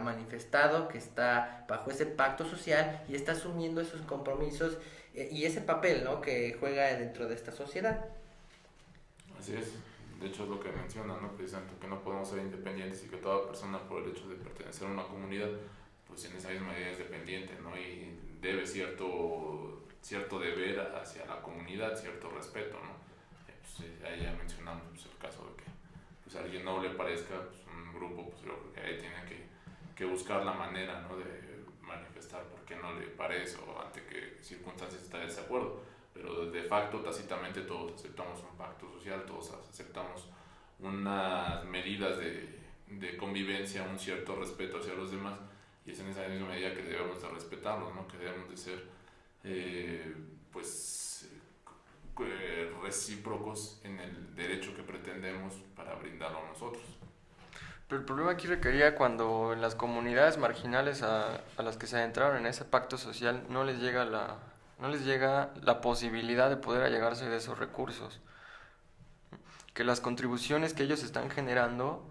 manifestado que está bajo ese pacto social y está asumiendo esos compromisos y ese papel, ¿no?, que juega dentro de esta sociedad. Así es. De hecho es lo que menciona, ¿no? Precisamente que no podemos ser independientes y que toda persona, por el hecho de pertenecer a una comunidad, pues en esa misma medida es dependiente, ¿no? Y debe cierto deber hacia la comunidad, cierto respeto, ¿no? Pues, ahí ya mencionamos, pues, el caso de que, pues, a alguien no le parezca, pues, un grupo, pues yo creo que ahí tiene que buscar la manera, ¿no?, de manifestar por qué no le parece o ante qué circunstancias está de desacuerdo. Pero de facto, tácitamente, todos aceptamos un pacto social, todos aceptamos unas medidas de convivencia, un cierto respeto hacia los demás, y es en esa misma medida que debemos de respetarlos, ¿no? Que debemos de ser recíprocos en el derecho que pretendemos para brindarlo a nosotros. Pero el problema aquí requería cuando en las comunidades marginales a las que se adentraron en ese pacto social no les llega la posibilidad de poder allegarse de esos recursos. Que las contribuciones que ellos están generando,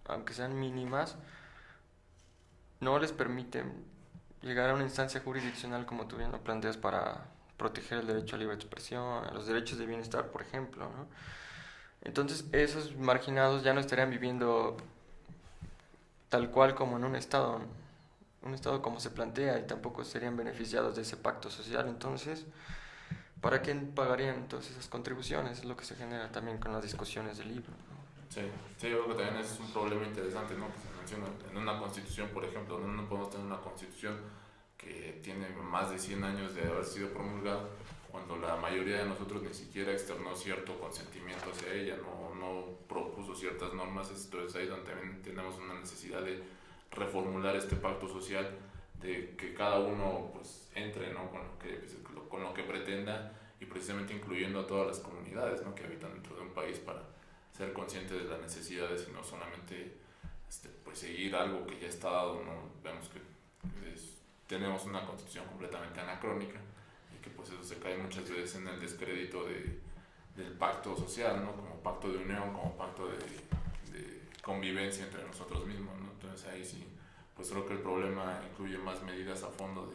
aunque sean mínimas, no les permiten llegar a una instancia jurisdiccional, como tú bien lo planteas, para proteger el derecho a libre expresión, a los derechos de bienestar, por ejemplo, ¿no? Entonces esos marginados ya no estarían viviendo tal cual como en un estado como se plantea, y tampoco serían beneficiados de ese pacto social. Entonces, ¿para qué pagarían entonces esas contribuciones? Es lo que se genera también con las discusiones del libro, ¿no? Sí, yo creo que también es un problema interesante, ¿no?, que se menciona en una constitución, por ejemplo. No podemos tener una constitución que tiene más de 100 años de haber sido promulgada, cuando la mayoría de nosotros ni siquiera externó cierto consentimiento hacia ella, no propuso ciertas normas. Entonces ahí donde también tenemos una necesidad de reformular este pacto social, de que cada uno, pues, entre, ¿no?, con lo que pretenda, y precisamente incluyendo a todas las comunidades, ¿no?, que habitan dentro de un país, para ser conscientes de las necesidades y no solamente pues seguir algo que ya está dado, ¿no? Vemos que tenemos una constitución completamente anacrónica, y que pues eso se cae muchas veces en el descrédito del pacto social, ¿no?, como pacto de unión, como pacto de convivencia entre nosotros mismos, ¿no? Entonces ahí sí, pues creo que el problema incluye más medidas a fondo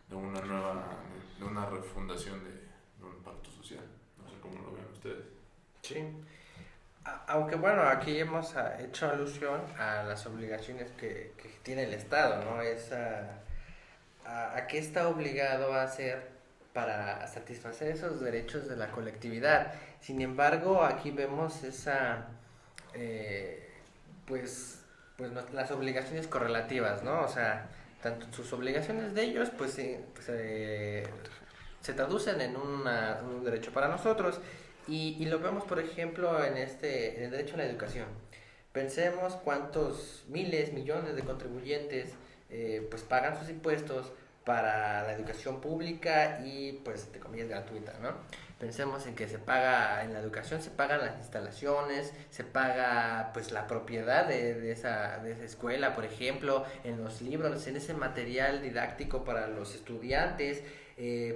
de una refundación de un pacto social. No sé cómo lo ven ustedes. Sí. Aunque bueno, aquí hemos hecho alusión a las obligaciones que tiene el Estado, ¿no? Es a qué está obligado a hacer para satisfacer esos derechos de la colectividad. Sin embargo, aquí vemos las obligaciones correlativas, ¿no? O sea, tanto sus obligaciones de ellos, pues se traducen en un derecho para nosotros. Y lo vemos, por ejemplo, en el derecho a la educación. Pensemos cuántos miles, millones de contribuyentes pues pagan sus impuestos para la educación pública y, pues, entre comillas, gratuita, ¿no? Pensemos en que en la educación se pagan las instalaciones, se paga, pues, la propiedad de esa escuela, por ejemplo, en los libros, en ese material didáctico para los estudiantes.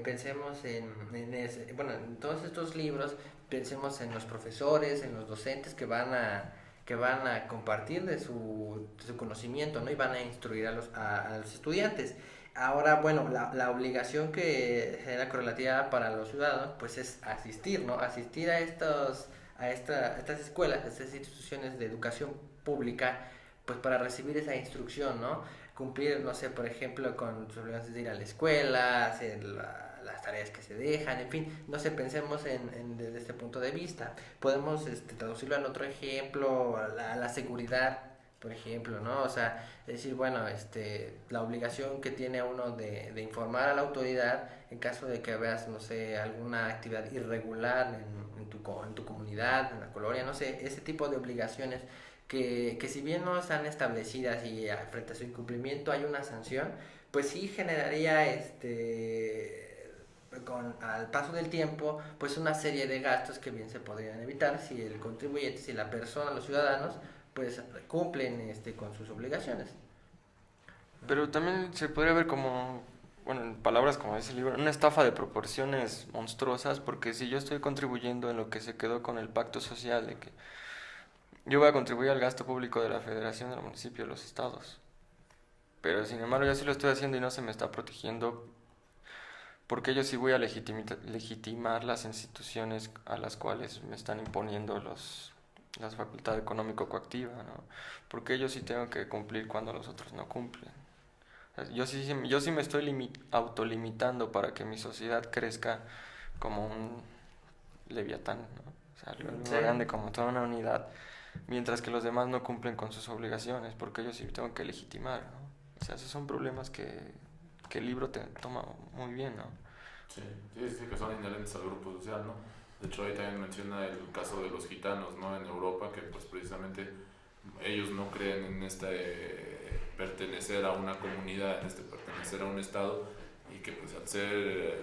Pensemos en todos estos libros. Pensemos en los profesores, en los docentes que van a compartir de su conocimiento, ¿no? Y van a instruir a los estudiantes. Ahora, bueno, la obligación que era correlativa para los ciudadanos, pues, es asistir, ¿no? Asistir a estas escuelas, a estas instituciones de educación pública, pues, para recibir esa instrucción, ¿no? Cumplir, no sé, por ejemplo, con sus obligaciones de ir a la escuela, hacer las tareas que se dejan, en fin, no sé, pensemos desde este punto de vista. Podemos traducirlo en otro ejemplo, a la seguridad, por ejemplo, ¿no? O sea, decir, bueno, la obligación que tiene uno de informar a la autoridad en caso de que veas, no sé, alguna actividad irregular en tu comunidad, en la colonia, no sé, ese tipo de obligaciones que si bien no están establecidas y frente a su incumplimiento hay una sanción, pues sí generaría al paso del tiempo, pues, una serie de gastos que bien se podrían evitar si el contribuyente, si la persona, los ciudadanos, pues, cumplen con sus obligaciones. Pero también se podría ver como, bueno, en palabras como dice el libro, una estafa de proporciones monstruosas, porque si yo estoy contribuyendo en lo que se quedó con el pacto social de que yo voy a contribuir al gasto público de la federación, del municipio, de los estados, pero sin embargo yo sí lo estoy haciendo y no se me está protegiendo, porque yo sí voy a legitimar las instituciones a las cuales me están imponiendo las facultades económico-coactiva, ¿no? Porque yo sí tengo que cumplir cuando los otros no cumplen. O sea, yo sí me estoy autolimitando para que mi sociedad crezca como un leviatán, ¿no? O sea, algo Sí. grande como toda una unidad, mientras que los demás no cumplen con sus obligaciones, porque yo sí tengo que legitimar, ¿no? O sea, esos son problemas que el libro te toma muy bien, ¿no? Sí, sí, que son inherentes al grupo social, ¿no? De hecho, ahí también menciona el caso de los gitanos, ¿no? En Europa, que pues precisamente ellos no creen en pertenecer a una comunidad, en pertenecer a un estado, y que pues al ser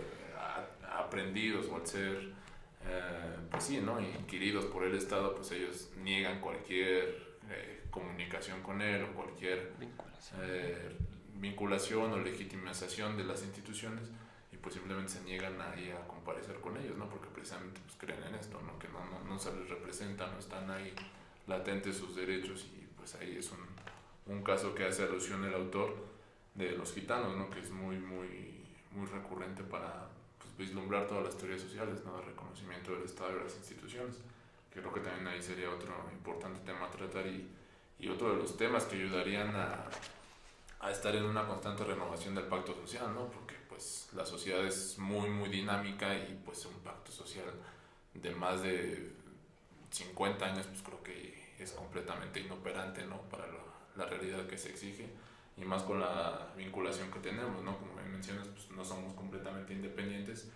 aprendidos o al ser, pues sí, ¿no? Inquiridos por el estado, pues ellos niegan cualquier comunicación con él o cualquier vinculación o legitimización de las instituciones, y pues simplemente se niegan ahí a comparecer con ellos, ¿no? Porque precisamente pues creen en esto, ¿no? Que no se les representa, no están ahí latentes sus derechos, y pues ahí es un caso que hace alusión el autor de los gitanos, ¿no? Que es muy recurrente para pues, vislumbrar todas las teorías sociales, ¿no? El reconocimiento del Estado y de las instituciones, que creo que también ahí sería otro importante tema a tratar, y otro de los temas que ayudarían a estar en una constante renovación del pacto social, ¿no? Porque pues la sociedad es muy dinámica, y pues un pacto social de más de 50 años pues creo que es completamente inoperante, ¿no? Para la realidad que se exige, y más con la vinculación que tenemos, ¿no? Como mencionas, pues no somos completamente independientes,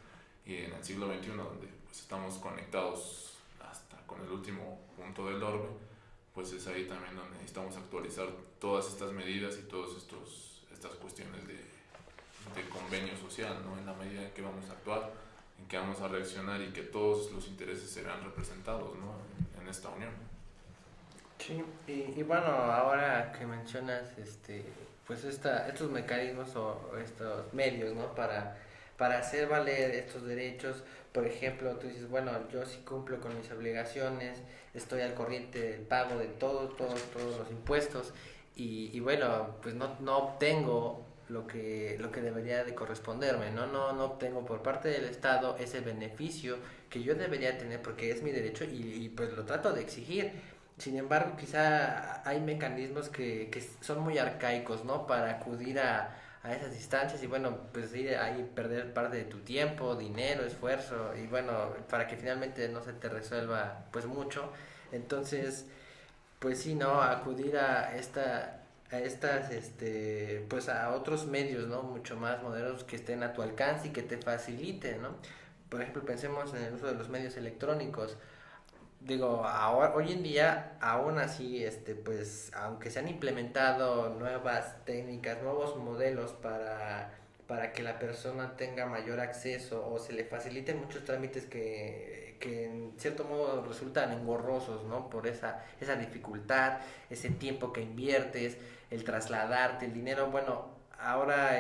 y en el siglo XXI, donde pues estamos conectados hasta con el último punto del orbe, pues es ahí también donde necesitamos actualizar todas estas medidas y todas estas cuestiones de convenio social, ¿no? En la medida en que vamos a actuar, en que vamos a reaccionar, y que todos los intereses se vean representados, ¿no? En esta unión. Sí, y bueno, ahora que mencionas pues estos mecanismos o estos medios, ¿no? Para hacer valer estos derechos, por ejemplo, tú dices, bueno, yo sí cumplo con mis obligaciones, estoy al corriente del pago de todos los impuestos, y bueno, pues no obtengo lo que debería de corresponderme, no obtengo por parte del Estado ese beneficio que yo debería tener porque es mi derecho, y pues lo trato de exigir. Sin embargo, quizá hay mecanismos que son muy arcaicos, ¿no? Para acudir a esas distancias, y bueno, pues ir ahí, perder parte de tu tiempo, dinero, esfuerzo, y bueno, para que finalmente no se te resuelva pues mucho. Entonces, pues sí, ¿no? Acudir a estas pues a otros medios, ¿no? Mucho más modernos, que estén a tu alcance y que te faciliten, ¿no? Por ejemplo, pensemos en el uso de los medios electrónicos. Digo, ahora, hoy en día, aún así, pues, aunque se han implementado nuevas técnicas, nuevos modelos para que la persona tenga mayor acceso o se le faciliten muchos trámites que en cierto modo resultan engorrosos, ¿no? Por esa dificultad, ese tiempo que inviertes, el trasladarte, el dinero, bueno, ahora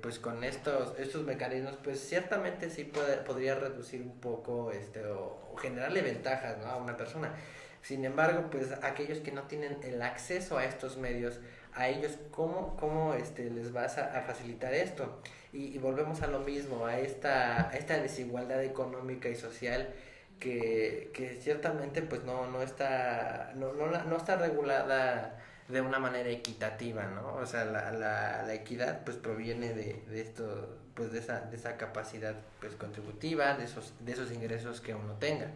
pues con estos mecanismos pues ciertamente sí podría reducir un poco o generarle ventajas, ¿no? A una persona. Sin embargo, pues aquellos que no tienen el acceso a estos medios, a ellos cómo les vas a facilitar esto, y volvemos a lo mismo, a esta desigualdad económica y social que ciertamente pues no está regulada de una manera equitativa, ¿no? O sea, la equidad pues proviene de esto, pues de esa capacidad pues contributiva, de esos ingresos que uno tenga,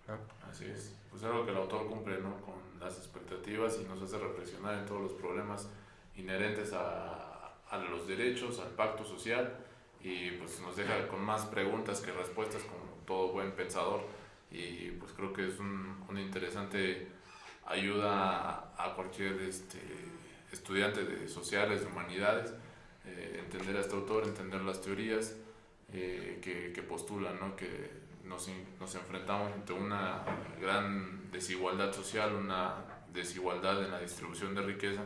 ¿no? Así es, pues es algo que el autor cumple, ¿no? Con las expectativas, y nos hace reflexionar en todos los problemas inherentes a los derechos, al pacto social, y pues nos deja con más preguntas que respuestas, como todo buen pensador, y pues creo que es una interesante ayuda a cualquier estudiante de sociales, de humanidades, entender a este autor, entender las teorías que postulan, ¿no? Que nos enfrentamos ante una gran desigualdad social, una desigualdad en la distribución de riqueza,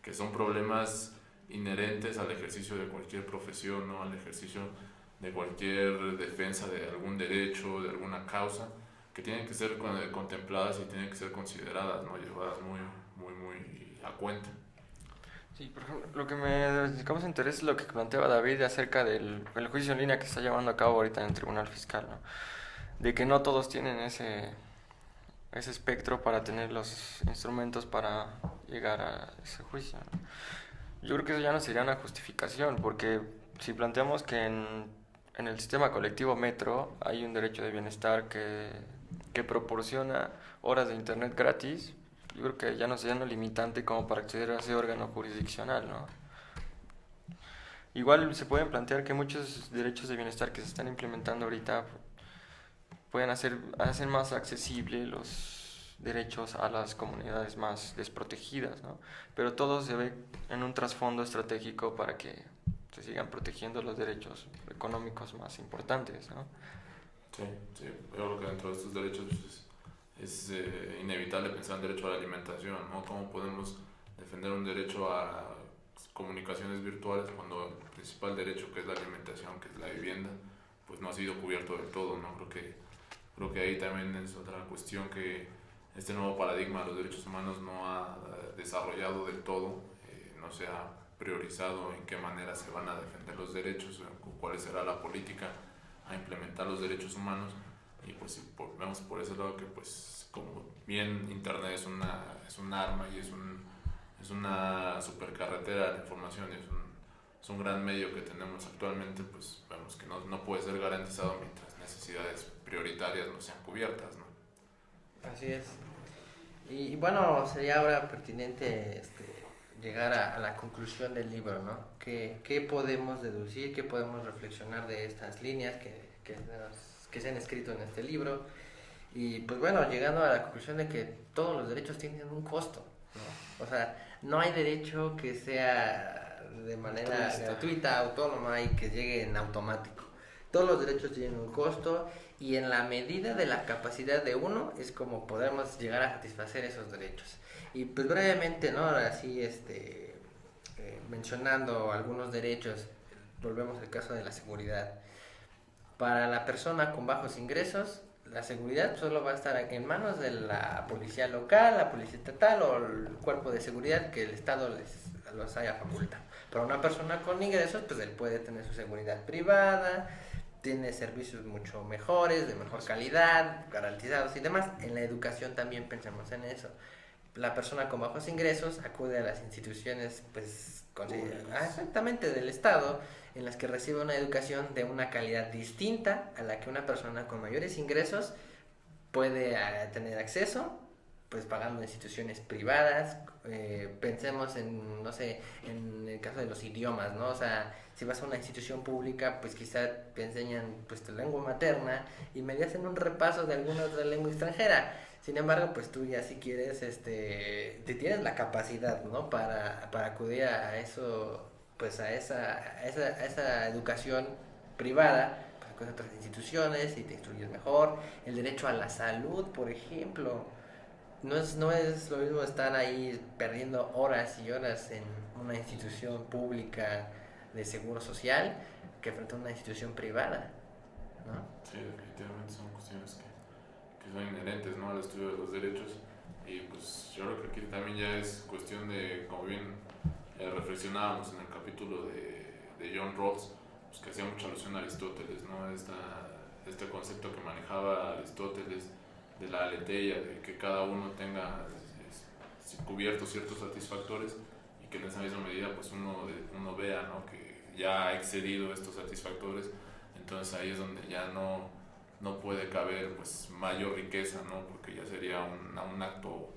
que son problemas inherentes al ejercicio de cualquier profesión, ¿no? Al ejercicio de cualquier defensa de algún derecho, de alguna causa, que tienen que ser contempladas y tienen que ser consideradas, ¿no? Llevadas muy a cuenta. Sí, por ejemplo, lo que me causa interés es lo que planteaba David acerca del el juicio en línea que se está llevando a cabo ahorita en el Tribunal Fiscal, ¿no? De que no todos tienen ese espectro para tener los instrumentos para llegar a ese juicio, ¿no? Yo creo que eso ya no sería una justificación, porque si planteamos que en el sistema colectivo Metro hay un derecho de bienestar que proporciona horas de internet gratis, yo creo que ya no sería un limitante como para acceder a ese órgano jurisdiccional, ¿no? Igual se pueden plantear que muchos derechos de bienestar que se están implementando ahorita pueden hacen más accesible los derechos a las comunidades más desprotegidas, ¿no? Pero todo se ve en un trasfondo estratégico para que se sigan protegiendo los derechos económicos más importantes, ¿no? Sí, yo creo que dentro de estos derechos pues, es inevitable pensar en derecho a la alimentación, ¿no? ¿Cómo podemos defender un derecho a comunicaciones virtuales cuando el principal derecho, que es la alimentación, que es la vivienda, pues no ha sido cubierto del todo, ¿no? Creo que ahí también es otra cuestión que este nuevo paradigma de los derechos humanos no ha desarrollado del todo, no se ha priorizado en qué manera se van a defender los derechos, cuál será la política a implementar los derechos humanos. Y pues si vemos por ese lado que pues como bien internet es un arma y es una supercarretera de la información y es un gran medio que tenemos actualmente, pues vemos que no puede ser garantizado mientras necesidades prioritarias no sean cubiertas, ¿no? Así es. Y bueno, sería ahora pertinente llegar a la conclusión del libro, ¿no? ¿Qué podemos deducir, qué podemos reflexionar de estas líneas que se han escrito en este libro? Y pues bueno, llegando a la conclusión de que todos los derechos tienen un costo, ¿no? O sea, no hay derecho que sea de manera gratuita, autónoma y que llegue en automático. Todos los derechos tienen un costo y en la medida de la capacidad de uno es como podemos llegar a satisfacer esos derechos. Y pues brevemente, ¿no? Así, mencionando algunos derechos, volvemos al caso de la seguridad. Para la persona con bajos ingresos, la seguridad solo va a estar en manos de la policía local, la policía estatal o el cuerpo de seguridad que el Estado los haya facultado. Para una persona con ingresos, pues él puede tener su seguridad privada, tiene servicios mucho mejores, de mejor calidad, garantizados y demás. En la educación también pensamos en eso. La persona con bajos ingresos acude a las instituciones, pues, exactamente del Estado, en las que recibe una educación de una calidad distinta a la que una persona con mayores ingresos puede tener acceso, pues pagando instituciones privadas. Pensemos en, no sé, en el caso de los idiomas, ¿no? O sea, si vas a una institución pública, pues quizá te enseñan pues tu lengua materna y me hacen un repaso de alguna otra lengua extranjera. Sin embargo, pues tú ya si quieres, te tienes la capacidad, ¿no? Para acudir a eso, pues a esa educación privada, pues con otras instituciones y te instruyes mejor. El derecho a la salud, por ejemplo. No es lo mismo estar ahí perdiendo horas y horas en una institución pública de seguro social que frente a una institución privada, ¿no? Sí, definitivamente son cuestiones que son inherentes, ¿no? Al estudio de los derechos. Y pues yo creo que aquí también ya es cuestión de, como bien reflexionábamos en el capítulo de John Rawls, pues que hacía mucha alusión a Aristóteles, ¿no? Este concepto que manejaba Aristóteles de la aletheia, de que cada uno tenga cubiertos ciertos satisfactores y que en esa misma medida pues uno vea, ¿no? Que ya ha excedido estos satisfactores, entonces ahí es donde ya no puede caber pues mayor riqueza, ¿no? Porque ya sería un acto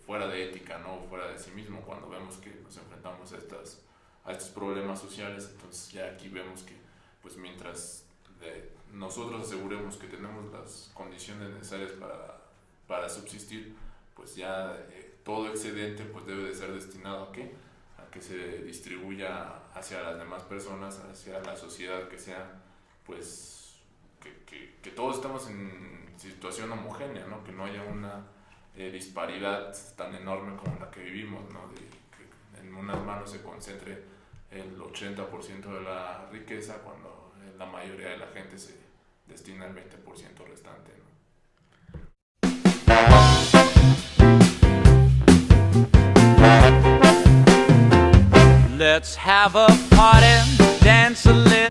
fuera de ética, ¿no? Fuera de sí mismo, cuando vemos que nos enfrentamos a estos problemas sociales. Entonces ya aquí vemos que pues mientras nosotros aseguremos que tenemos las condiciones necesarias para subsistir, pues ya todo excedente pues debe de ser destinado a que se distribuya hacia las demás personas, hacia la sociedad, que sea pues que todos estamos en situación homogénea, ¿no? Que no haya una disparidad tan enorme como la que vivimos, ¿no? En unas manos mano se concentre el 80% de la riqueza cuando la mayoría de la gente se destina el 20% restante, ¿no? Let's have a party